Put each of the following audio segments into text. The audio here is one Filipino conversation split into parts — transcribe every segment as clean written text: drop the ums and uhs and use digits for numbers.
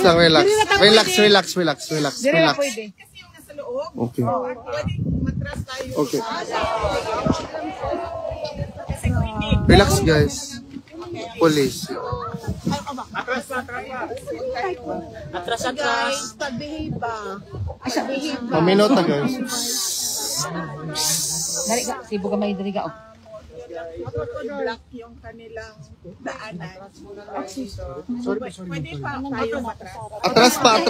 lang, relax. Relax. Okay. Okay. Relax, guys. Police. Atras. Pag-behave ba? Paminota, guys. Dari ka, sibo ka may dari ka. Block yung kanilang daanan. Pwede pa tayo matras. Atras pa.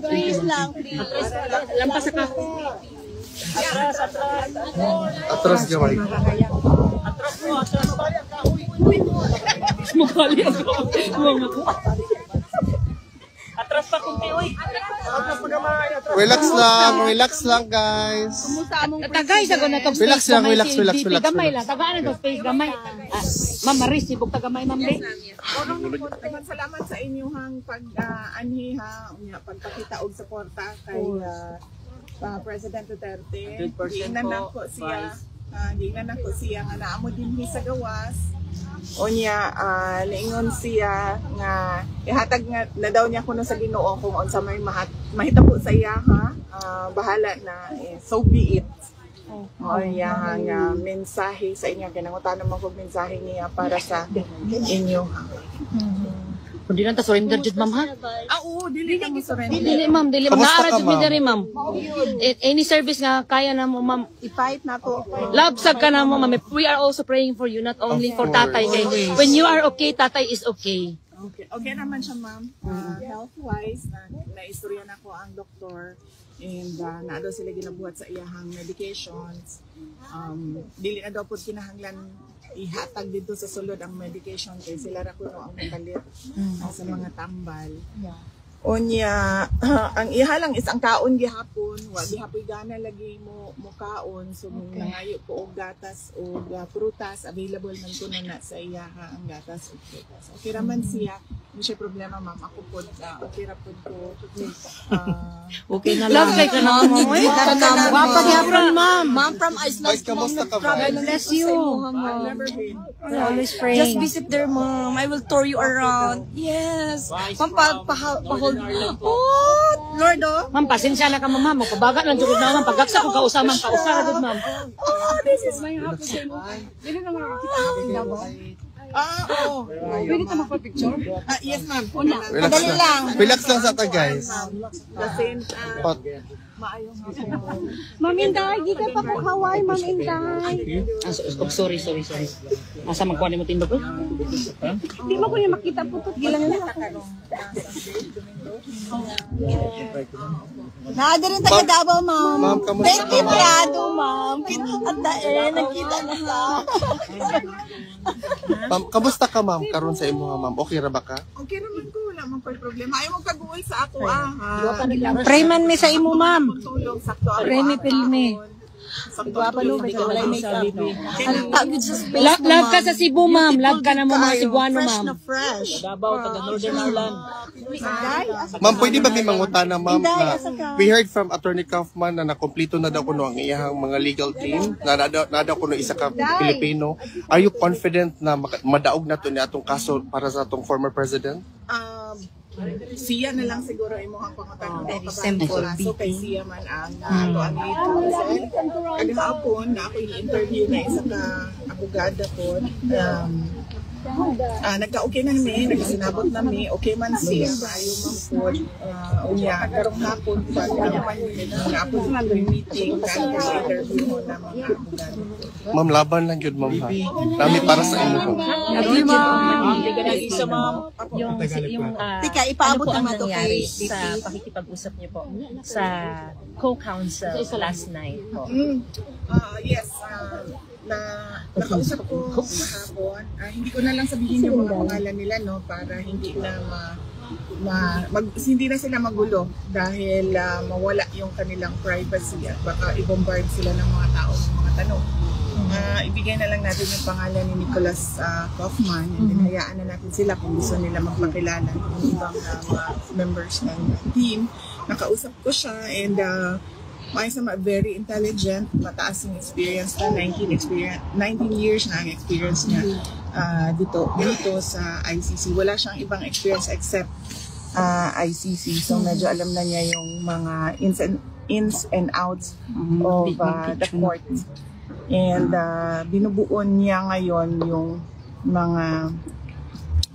Please lang, please. Lampas ka. Atras, gamay. Mukali ako. Atras pa kung tiyoy. Relax lang, guys. Tagay sa na to. Relax. Gamay lang. Tagaan na to space gamay. Ma'am Maris, sibog tagamay ma'am de. Salamat sa inyong pag-anhiha, pagpakita og suporta kay President Duterte. Di na nako siya nga naamo din sa gawas. Onya niingon siya nga ihatag nga na daw niya kuno sa Ginoo kung unsa may mahitabo sa iya bahala na so be it. Onya nga mensahe sa inyo kinangutan mo kog mensahe niya para sa inyo. Kundi lang ta surrender jud ma'am ha. Oo, dili ka mo surrender. Dili ma'am. Naara jud mi diri ma'am. Any service nga kaya na mo ma'am. I-fight na to. Love sag ka na mo ma'am. We are also praying for you, not only for tatay. Kay when you are okay, tatay is okay. Okay naman siya ma'am. Health-wise, na-istorya na ko ang doktor. And na daw sila ginabuhat sa iyahang medications. Dili na daw po kinahanglan ihatag dito sa sulod ang medication kay sila ra kuno ang makalit sa mga tambal. Onya, ang ihalang is ang kaon gihapon, wa gihapoy gana lagi mo kaon, so nangayo ko og gatas o prutas available man kuno na sa iyaha ang gatas ug prutas. Okay ra man siya, hindi siya problema ma'am. Ako pod okay ra pod ko. Okay na lang. Love kay ka na mo. Wapa gyapon ma'am. Ma'am from Iceland. Kamusta ka ba? God bless you. I've never been. Always praying. Just visit there, mom. I will tour you around. Yes. Ma'am, pa-hold. Oh, Lord, oh. Ma'am, pasensya na ka ma'am. Magpabaga lang jud na ma'am. Pagaksa ko kausa ma'am, kausa jud ma'am. Oh, this is my happy day. Dili na makakita ang dabo. Oo. Pwede ka magpa-picture? Yes, ma'am. Madali lang. Relax lang sa ta, guys. Kasi, maayong hapon. Ma'am Inday, di ka pa po Hawaii, Ma'am Inday. Sorry. Asa magkuha mo tindog ko? Di mo ko niya makita po ito. Gilang na ako. Naada rin taga Davao, ma'am. Ma'am, kamusta ka, Betty ma'am? Prado, ma'am. At nakita na sa. Ma'am, kamusta ka, ma'am? Karon sa imo, ma'am. Okay ra ba ka? Okay naman ko. Wala mang problema. Ayaw mo kaguol sa ako, ha? Prayman mi sa imo, ma'am. Tulong, sakto. Pray mi, pilmi. Sakto. Wala make-up, no? Love ka sa Cebu ma'am. Love ka na mo mga Cebuano ma'am. Fresh. Davao, taga Northern Ireland. Ma'am, pwede ba may mangutana, ma'am, na we heard from Attorney Kaufman na nakompleto na daw kuno ang iyang mga legal team, na daw kuno isa ka Pilipino. Are you confident na madaog na to ni atong kaso para sa atong former president? Siya na lang siguro imuhang pangutan. Very simple. So kay siya man ang ato ang lead. Kagahapon na ako i-interview na isa ka abogada po. Nagka-okay na mi, nagsinabot na mi, okay man siya, ayaw man po. Unya, karong hapon pa, ako na meeting, interview mo na mga abogado. Ma'am, laban lang yun, ma'am, ha? Dami para sa inyo, ma'am. Isa ma'am. Tika, ipaabot Ano po ang naman to nangyari kay sa pakikipag-usap niyo po sa co-counsel last night po? Yes, nakausap ko kahapon. Hindi ko na lang sabihin yung mga pangalan nila, no, para hindi na hindi na sila magulo dahil mawala yung kanilang privacy at baka i-bombard sila ng mga tao ng mga tanong. Ibigay na lang natin yung pangalan ni Nicholas Kaufman and then hayaan na natin sila kung gusto nila magpakilala ng ibang members ng team. Nakausap ko siya and may very intelligent, mataas yung experience na 19 years na ang experience niya dito sa ICC. Wala siyang ibang experience except ICC. So medyo alam na niya yung mga ins and outs of the court. And binubuo niya ngayon yung mga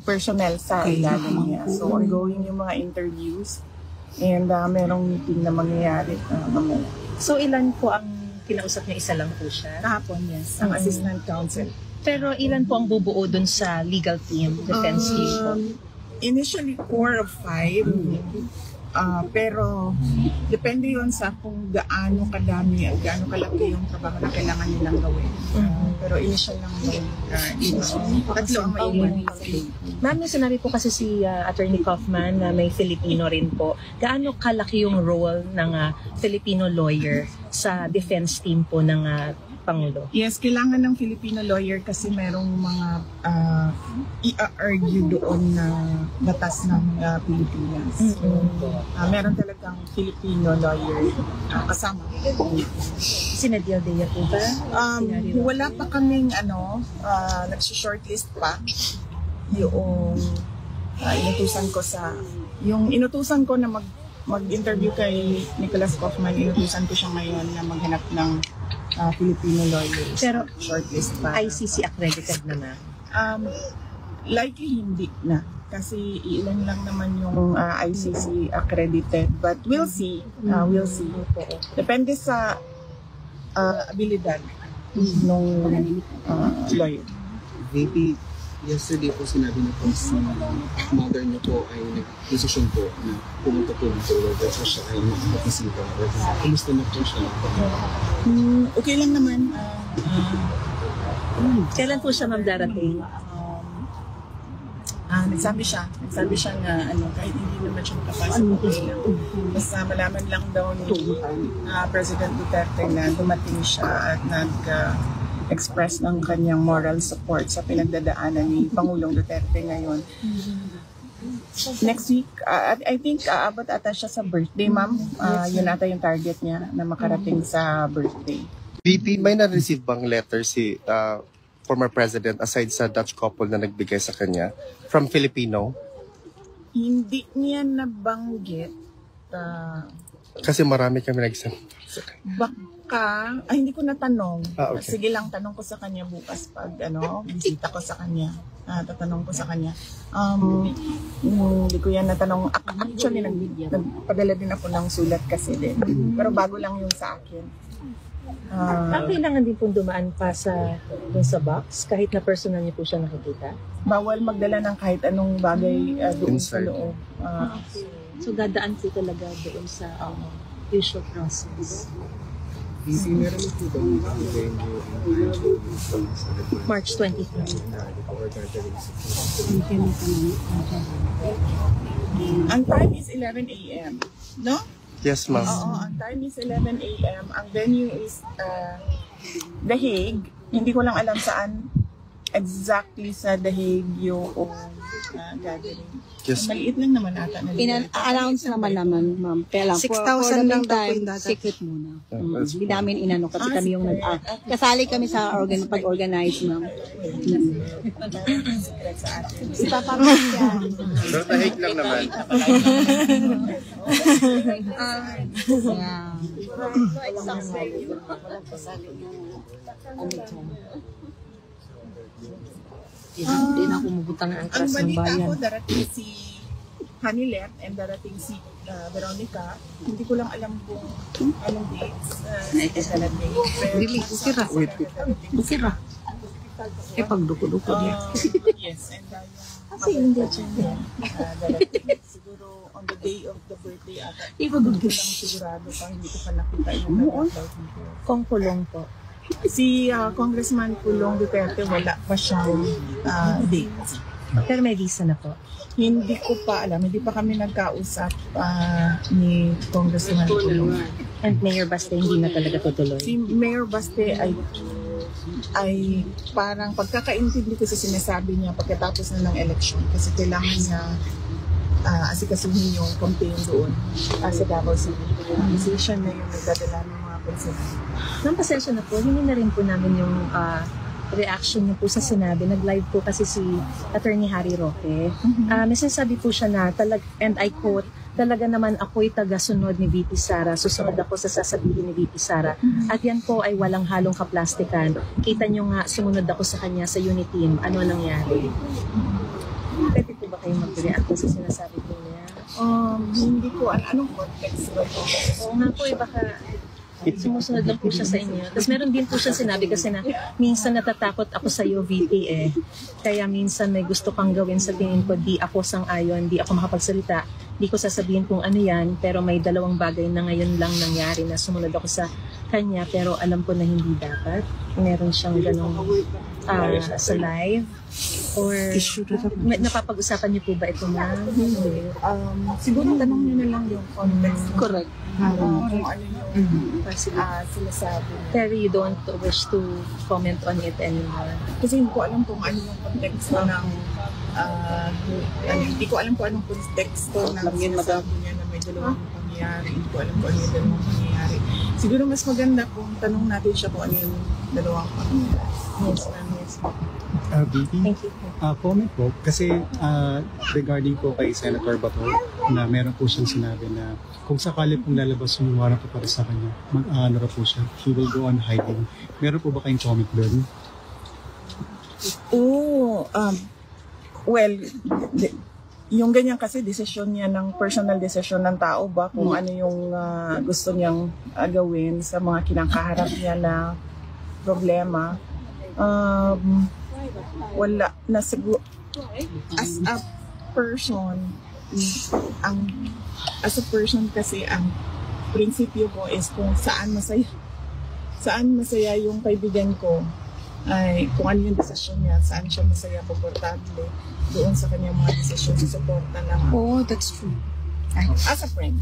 personnel sa ilalim niya. So ongoing yung mga interviews and merong meeting na mangyayari mamaya. So ilan po ang kinausap niya? Isa lang po siya? Kahapon, yes, ang assistant counsel. Pero ilan po ang bubuo dun sa legal team, defense team po? Initially 4 of 5. Pero depende yun sa kung gaano kadami at gaano kalaki yung trabaho na kailangan nilang gawin. Pero initial lang yung tatlo ang maiwan. Ma'am, yung sinabi po kasi si Attorney Kaufman na may Filipino rin po. Gaano kalaki yung role ng Filipino lawyer sa defense team po ng Pangulo? Yes, kailangan ng Filipino lawyer kasi merong mga i-argue doon na batas ng Pilipinas. So, meron talagang Filipino lawyer kasama. Sinadil Dea po ba? Wala pa kaming nagsi-shortlist pa yung inutusan ko na mag-interview kay Nicholas Kaufman. Inutusan ko siya ngayon na maghanap ng Filipino lawyers. Pero shortlist pa. ICC accredited na na? Likely hindi na. Kasi ilan lang naman yung ICC accredited. But we'll see. We'll see. Depende sa abilidad ng lawyer. VP, yesterday po sinabi niyo po si mother niyo po ay nag-decision po na pumunta po ng Florida so siya ay makapag-isipa. Kumusta na po siya? Okay lang naman. Kailan po siya ma'am darating? Nagsabi siya na kahit hindi naman siya makapasok, okay lang. Basta malaman lang daw ni President Duterte na dumating siya at express ng kanyang moral support sa pinagdadaanan ni Pangulong Duterte ngayon. Next week, I think aabot ata siya sa birthday, ma'am. Yun ata yung target niya na makarating sa birthday. VP, may na-receive bang letter si former president aside sa Dutch couple na nagbigay sa kanya from Filipino? Hindi niya nabanggit. Kasi marami kami nag-send. Baka, hindi ko natanong. Okay. Sige lang, tanong ko sa kanya bukas pag bisita ko sa kanya. Tatanong ko sa kanya. Hindi ko yan natanong. Actually, nagpadala din ako ng sulat kasi din. Pero bago lang yung sa akin. Kailangan din pong dumaan pa dun sa box kahit na personal niyo po siya nakikita? Bawal magdala ng kahit anong bagay doon sa loob. So dadaan po talaga doon sa usual process. VP, meron na po ba yung venue March 23. Ang time is 11 a.m. No? Yes, ma'am. Oo, ang time is 11 a.m. Ang venue is The Hague. Hindi ko lang alam saan exactly sa The Hague yung gathering. Yes. Maliit lang naman ata. Announce naman, ma'am. Kaya lang, 6,000 lang daw po yung secret muna. Hindi namin inano kasi kami yung kasali kami sa pag-organize, ma'am. Secret sa atin. Ipapakita siya. Pero tahig lang naman. Hindi na kumubutang ang Ang atras ng balita bayan. ko, darating si Hanilet and darating si Veronica. Hindi ko lang alam kung anong dates. Darating. Dili, sira. Sira. Pagduko-duko niya. Yes, and Kasi hindi siya. darating. Siguro on the day of the birthday ata. Hindi ko lang sigurado pa, hindi ko pa nakita yung Kong Pulong po. Si Congressman Pulong Duterte, wala pa siyang date. Pero may visa na po. Hindi ko pa alam, hindi pa kami nagkausap ni Congressman Pulong. And Mayor Baste hindi na talaga tutuloy. Si Mayor Baste ay parang pagkakaintindi ko sa sinasabi niya pagkatapos na ng election kasi kailangan niya asikasuhin yung campaign doon sa Davao City. Kasi siya na yung nagdadala ng mga konsen. Nang pasensya na po, hindi na rin po namin yung reaction niyo po sa sinabi. Nag-live po kasi si Attorney Harry Roque. May sinasabi po siya na, and I quote, talaga naman ako'y taga-sunod ni VP Sara. Susunod ako sa sasabihin ni VP Sara. At yan po ay walang halong kaplastikan. Kita nyo nga, sumunod ako sa kanya sa unit team. Ano nangyari? Pwede po ba kayo mag-react sa sinasabi po niya? Hindi ko anong context ba ito? Oo nga po, baka sumusunod lang po siya sa inyo. Tapos meron din po siya sinabi kasi na minsan natatakot ako sa iyo, VP Kaya minsan may gusto kang gawin sa tingin ko, di ako sang-ayon, di ako makapagsalita. Di ko sasabihin kung ano yan, pero may dalawang bagay na ngayon lang nangyari na sumunod ako sa kanya, pero alam ko na hindi dapat. Meron siyang ganong sa live. Or napapag-usapan niyo po ba ito na? Siguro tanong niyo na lang yung context. Correct. Kung ano yung sinasabi niya. Pero you don't wish to comment on it anymore. Kasi hindi ko alam kung ano yung konteksto ng hindi ko alam kung anong konteksto ng sinasabi niya na may dalawang pangyayari. Hindi ko alam kung ano yung dalawang pangyayari. Siguro mas maganda kung tanong natin siya kung ano yung dalawang pangyayari. Yes, ma'am. Yes, ma'am. VP, Thank you. comment po, kasi regarding po kay Senator Bato, na meron po siyang sinabi na kung sakali pong lalabas yung warrant po para sa kanya, mag-ano po siya, he will go on hiding. Meron po ba kayong comment doon? Well, yung ganyan kasi desisyon niya ng personal decision ng tao ba kung ano yung gusto niyang gawin sa mga kinakaharap niya na problema. Wala na siguro as a person kasi ang prinsipyo ko is kung saan masaya yung kaibigan ko ay kung ano yung desisyon niya, saan siya masaya, komportable doon sa kanyang mga desisyon, susuporta lang ako. Oh, that's true. As a friend.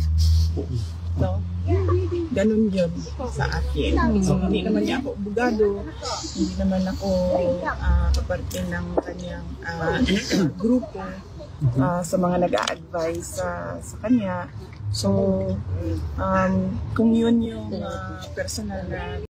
No? Ganun yun sa akin. So, hindi naman niya ako abogado, hindi naman ako kaparte ng kanyang grupo sa mga nag-a-advise sa kanya. So, kung yun yung personal na